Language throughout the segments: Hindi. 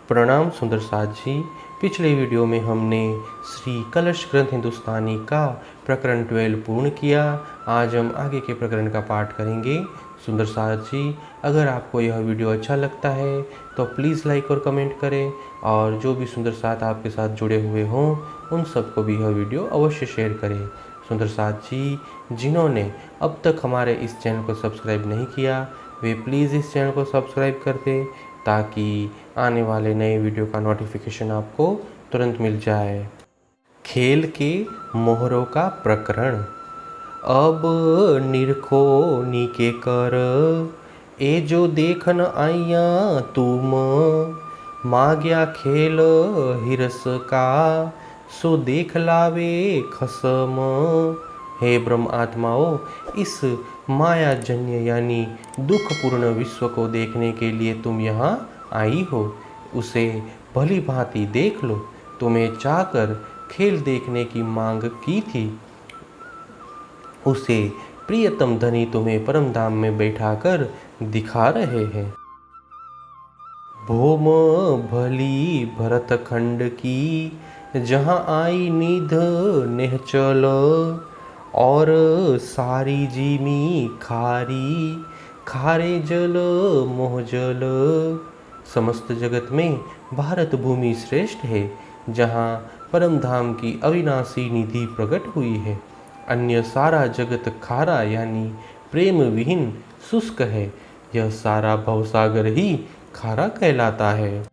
प्रणाम सुंदर साथ जी। पिछले वीडियो में हमने श्री कलश ग्रंथ हिंदुस्तानी का प्रकरण 12 पूर्ण किया। आज हम आगे के प्रकरण का पाठ करेंगे। सुंदर साथ जी, अगर आपको यह वीडियो अच्छा लगता है तो प्लीज़ लाइक और कमेंट करें, और जो भी सुंदर साथ आपके साथ जुड़े हुए हों उन सबको भी यह वीडियो अवश्य शेयर करें। सुंदर साथ जी, जिन्होंने अब तक हमारे इस चैनल को सब्सक्राइब नहीं किया वे प्लीज़ इस चैनल को सब्सक्राइब कर दें, ताकि आने वाले नए वीडियो का नोटिफिकेशन आपको तुरंत मिल जाए। खेल के मोहरों का प्रकरण। अब निरखो नीके कर, ए जो देखन आइया तुम, माग्या खेल हिरस का, सो देख लावे खसम। हे ब्रह्म आत्माओं, इस मायाजन्य यानी दुखपूर्ण विश्व को देखने के लिए तुम यहाँ आई हो, उसे भली भांति देख लो। तुम्हें चाहकर खेल देखने की मांग की थी, उसे प्रियतम धनी तुम्हें परम धाम में बैठाकर दिखा रहे हैं। भोम भली भरत खंड की, जहाँ आई निध नेहचल, और सारी जीमी खारी, खारे जल मोह जल। समस्त जगत में भारत भूमि श्रेष्ठ है, जहाँ परम धाम की अविनाशी निधि प्रकट हुई है। अन्य सारा जगत खारा यानी प्रेम विहीन शुष्क है। यह सारा भवसागर ही खारा कहलाता है।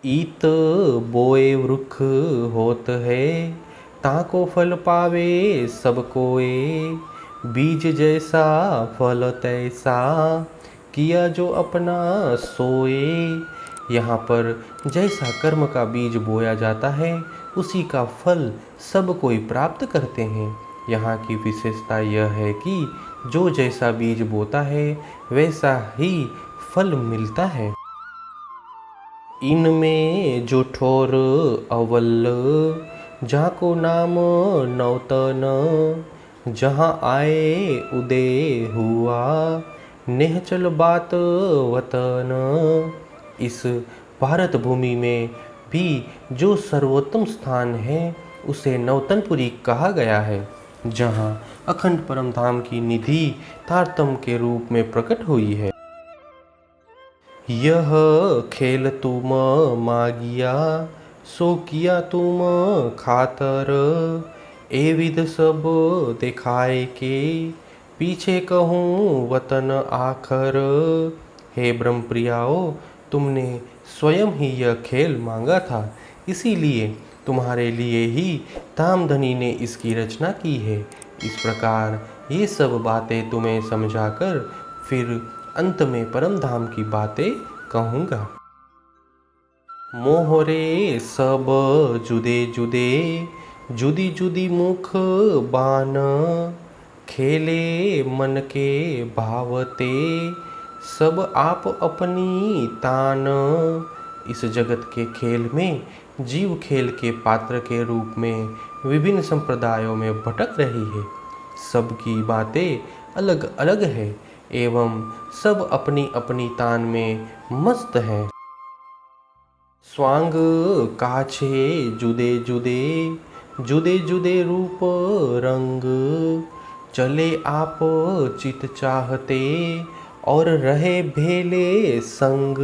ईत बोए वृक्ष होत है, ताको फल पावे सब कोए, बीज जैसा फल तैसा, किया जो अपना सोए। यहाँ पर जैसा कर्म का बीज बोया जाता है उसी का फल सब कोई प्राप्त करते हैं। यहाँ की विशेषता यह है कि जो जैसा बीज बोता है वैसा ही फल मिलता है। इनमें जो ठोर अवल, जाको नाम नौतन, जहाँ आए उदय हुआ, नेहचल बात वतन। इस भारत भूमि में भी जो सर्वोत्तम स्थान है उसे नौतनपुरी कहा गया है, जहाँ अखंड परम धाम की निधि तारतम के रूप में प्रकट हुई है। यह खेल तुम मागिया, सो किया तुम खातर, ए विध सब दिखाए के, पीछे कहूँ वतन आखर। हे ब्रह्म प्रियाओ, तुमने स्वयं ही यह खेल मांगा था, इसीलिए तुम्हारे लिए ही धामधनी ने इसकी रचना की है। इस प्रकार ये सब बातें तुम्हें समझाकर फिर अंत में परम धाम की बातें कहूँगा। मोहरे सब जुदे जुदे, जुदी जुदी मुख बान, खेले मन के भावते, सब आप अपनी तान। इस जगत के खेल में जीव खेल के पात्र के रूप में विभिन्न संप्रदायों में भटक रही है। सबकी बातें अलग अलग है एवं सब अपनी अपनी तान में मस्त हैं। स्वांग काछे जुदे जुदे, जुदे जुदे रूप रंग, चले आप चित चाहते, और रहे भेले संग।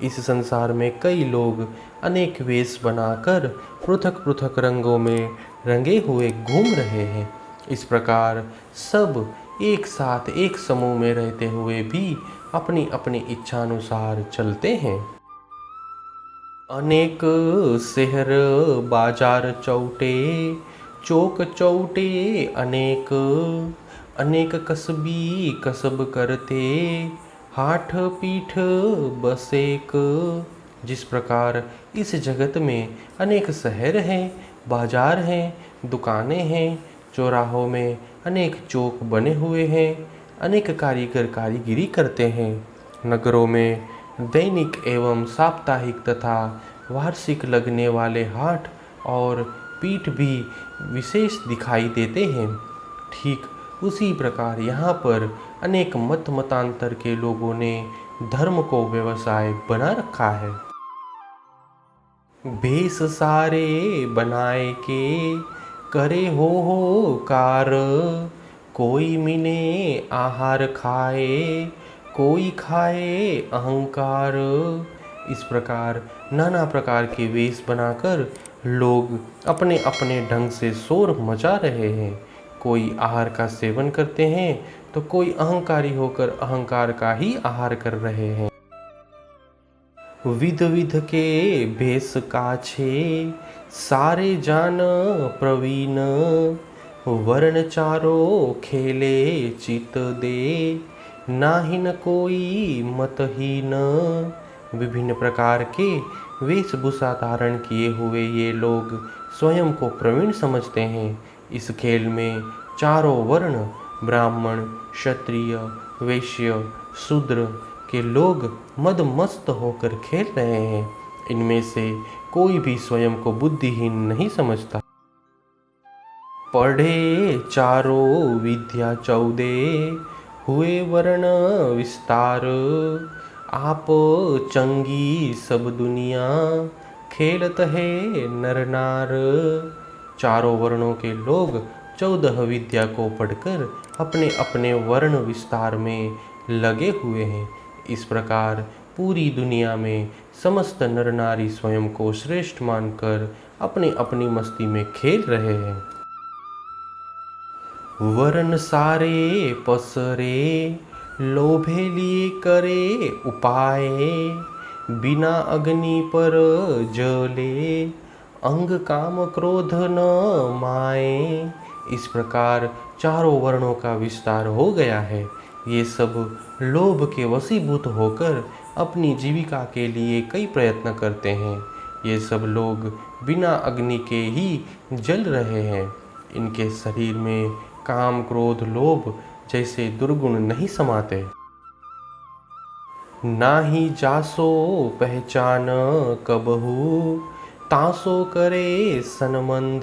इस संसार में कई लोग अनेक वेश बनाकर पृथक पृथक रंगों में रंगे हुए घूम रहे हैं। इस प्रकार सब एक साथ एक समूह में रहते हुए भी अपनी अपनी इच्छानुसार चलते हैं। अनेक शहर बाजार चौटे, चौक चौटे अनेक, अनेक कसबी कसब करते, हाथ पीठ बसेक। जिस प्रकार इस जगत में अनेक शहर हैं, बाजार हैं, दुकानें हैं, चौराहों में अनेक चौक बने हुए हैं, अनेक कारीगर कारीगिरी करते हैं। नगरों में दैनिक एवं साप्ताहिक तथा वार्षिक लगने वाले हाट और पीठ भी विशेष दिखाई देते हैं। ठीक उसी प्रकार यहाँ पर अनेक मतांतर के लोगों ने धर्म को व्यवसाय बना रखा है। भेष सारे बनाए के करे हो कार, कोई मिने आहार खाए, कोई खाए अहंकार। इस प्रकार नाना प्रकार के वेश बनाकर लोग अपने अपने ढंग से शोर मचा रहे हैं। कोई आहार का सेवन करते हैं तो कोई अहंकारी होकर अहंकार का ही आहार कर रहे हैं। विध विध के भेष काछे सारे जान प्रवीण, वर्ण चारो खेले चित दे, नाहिन कोई मतहीन। विभिन्न प्रकार के वेशभूषा धारण किए हुए ये लोग स्वयं को प्रवीण समझते हैं। इस खेल में चारों वर्ण ब्राह्मण, क्षत्रिय, वैश्य, शूद्र के लोग मदमस्त होकर खेल रहे हैं। इनमें से कोई भी स्वयं को बुद्धिहीन नहीं समझता। पढ़े चारों विद्या 14, हुए वर्ण विस्तार, आप चंगी सब दुनिया, खेलत है नर नार। चारों वर्णों के लोग 14 विद्या को पढ़कर अपने अपने वर्ण विस्तार में लगे हुए हैं। इस प्रकार पूरी दुनिया में समस्त नर नारी स्वयं को श्रेष्ठ मानकर अपनी अपनी मस्ती में खेल रहे हैं। वर्ण सारे पसरे लोभे लिए करे उपाय, बिना अग्नि पर जले, अंग काम क्रोध न माए। इस प्रकार चारों वर्णों का विस्तार हो गया है। ये सब लोभ के वशीभूत होकर अपनी जीविका के लिए कई प्रयत्न करते हैं। ये सब लोग बिना अग्नि के ही जल रहे हैं। इनके शरीर में काम क्रोध लोभ जैसे दुर्गुण नहीं समाते। ना ही जासो पहचान कबहू, तासो करे सनमंध,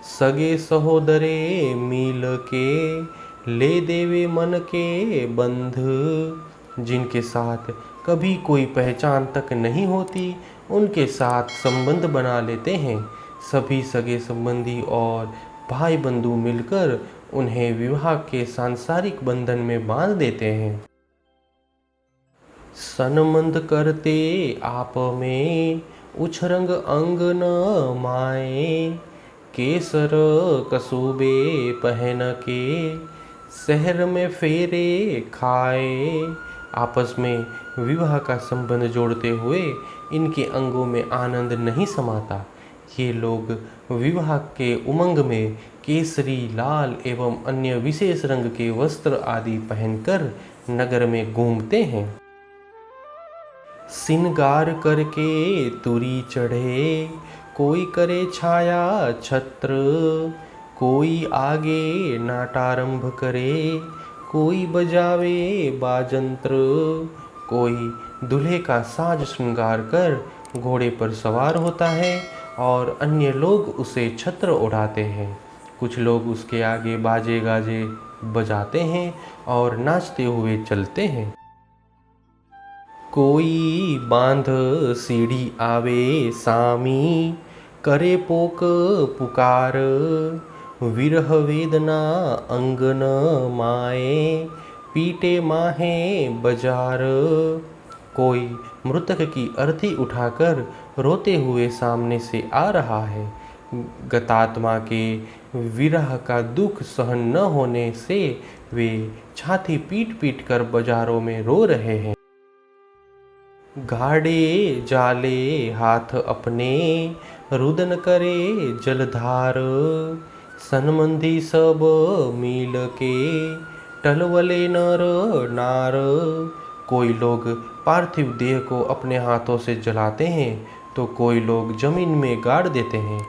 सगे सहोदरे मिल के, ले देवे मन के बंध। जिनके साथ कभी कोई पहचान तक नहीं होती उनके साथ संबंध बना लेते हैं। सभी सगे संबंधी और भाई बंधु मिलकर उन्हें विवाह के सांसारिक बंधन में बांध देते हैं। सनमंद करते आप में, उछरंग अंग न माए, केसर कसूबे पहन के, शहर में फेरे खाए। आपस में विवाह का संबंध जोड़ते हुए इनके अंगों में आनंद नहीं समाता। ये लोग विवाह के उमंग में केसरी, लाल एवं अन्य विशेष रंग के वस्त्र आदि पहनकर नगर में घूमते हैं। सिंगार करके तुरी चढ़े, कोई करे छाया छत्र, कोई आगे नाटारंभ करे, कोई बजावे बाजंत्र। कोई दूल्हे का साज श्रृंगार कर घोड़े पर सवार होता है और अन्य लोग उसे छत्र उड़ाते हैं। कुछ लोग उसके आगे बाजे गाजे बजाते हैं और नाचते हुए चलते हैं। कोई बांध सीढ़ी आवे सामी, करे पोक पुकार, विरह वेदना अंग न माए, पीटे माहे बाजार। कोई मृतक की अर्थी उठाकर रोते हुए सामने से आ रहा है। गतात्मा के विरह का दुख सहन न होने से वे छाती पीट पीट कर बाजारों में रो रहे हैं। गाड़े जाले हाथ अपने, रुदन करे जलधार, सनमंदी सब मिल के, टलवले नर नार। कोई लोग पार्थिव देह को अपने हाथों से जलाते हैं तो कोई लोग जमीन में गाड़ देते हैं।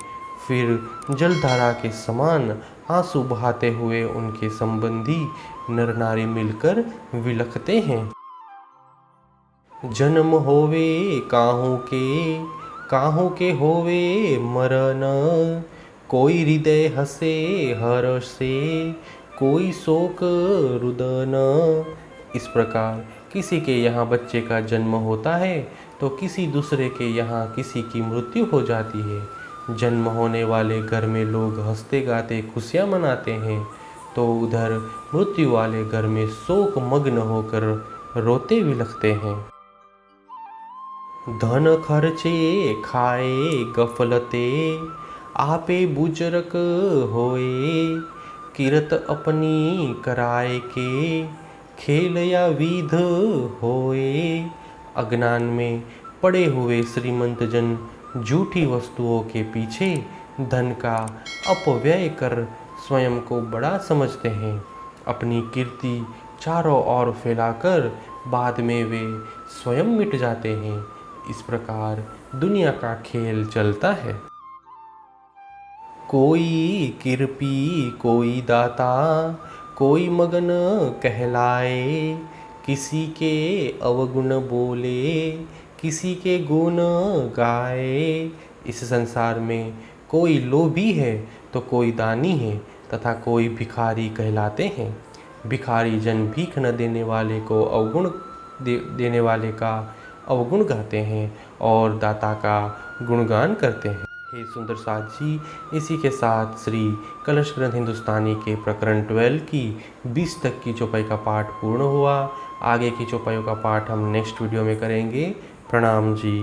फिर जलधारा के समान आंसू बहाते हुए उनके संबंधी नर नारी मिलकर विलखते हैं। जन्म होवे काहू के होवे मरण, कोई हृदय हसे हर्ष से, कोई शोक रुदन। इस प्रकार किसी के यहाँ बच्चे का जन्म होता है तो किसी दूसरे के यहाँ किसी की मृत्यु हो जाती है। जन्म होने वाले घर में लोग हंसते गाते खुशियाँ मनाते हैं, तो उधर मृत्यु वाले घर में शोक मग्न होकर रोते बिलखते हैं। धन खर्चे खाए गफलते, आपे बुजरक होए, किरत अपनी कराए के, खेल या विध होए। अज्ञान में पड़े हुए श्रीमंत जन झूठी वस्तुओं के पीछे धन का अपव्यय कर स्वयं को बड़ा समझते हैं। अपनी कीर्ति चारों ओर फैलाकर बाद में वे स्वयं मिट जाते हैं। इस प्रकार दुनिया का खेल चलता है। कोई कृपी कोई दाता, कोई मगन कहलाए, किसी के अवगुण बोले, किसी के गुण गाए। इस संसार में कोई लोभी है तो कोई दानी है तथा कोई भिखारी कहलाते हैं। भिखारी जन भीख न देने वाले को अवगुण देने वाले का अवगुण गाते हैं और दाता का गुणगान करते हैं। हे सुंदर साथ जी, इसी के साथ श्री कलश ग्रंथ हिंदुस्तानी के प्रकरण 12 की 20 तक की चौपाई का पाठ पूर्ण हुआ। आगे की चौपाइयों का पाठ हम नेक्स्ट वीडियो में करेंगे। प्रणाम जी।